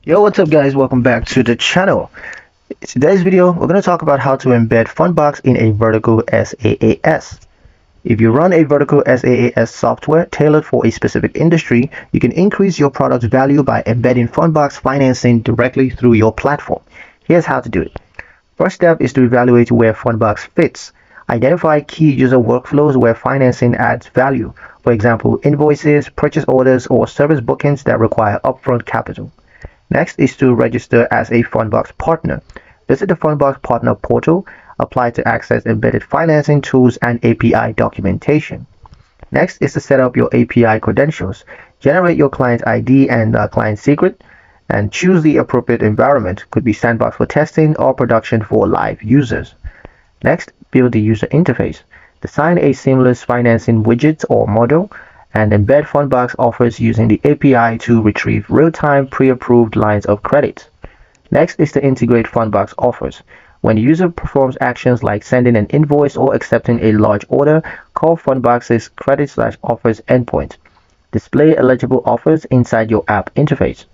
Yo, what's up guys? Welcome back to the channel. In today's video, we're going to talk about how to embed Fundbox in a vertical SaaS. If you run a vertical SaaS software tailored for a specific industry, you can increase your product's value by embedding Fundbox financing directly through your platform. Here's how to do it. First step is to evaluate where Fundbox fits. Identify key user workflows where financing adds value. For example, invoices, purchase orders, or service bookings that require upfront capital. Next is to register as a Fundbox partner. Visit the Fundbox partner portal, apply to access embedded financing tools and API documentation. Next is to set up your API credentials. Generate your client ID and client secret, and choose the appropriate environment. Could be sandbox for testing or production for live users. Next, build the user interface. Design a seamless financing widget or model, and embed Fundbox offers using the API to retrieve real-time pre-approved lines of credit. Next is to integrate Fundbox offers. When the user performs actions like sending an invoice or accepting a large order, call Fundbox's credit/offers endpoint. Display eligible offers inside your app interface.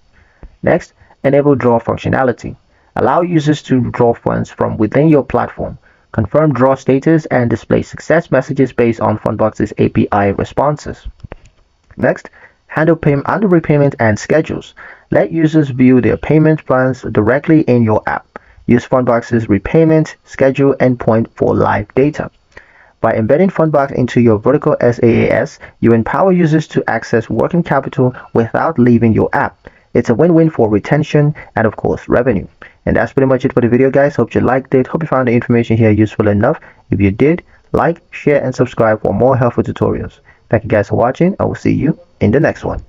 Next, enable draw functionality. Allow users to draw funds from within your platform. Confirm draw status and display success messages based on Fundbox's API responses. Next, handle repayment and schedules. Let users view their payment plans directly in your app. Use Fundbox's repayment schedule endpoint for live data. By embedding Fundbox into your vertical SaaS, you empower users to access working capital without leaving your app. It's a win-win for retention and, of course, revenue. And that's pretty much it for the video, guys. Hope you liked it. Hope you found the information here useful enough. If you did, like, share, and subscribe for more helpful tutorials. Thank you guys for watching. I will see you in the next one.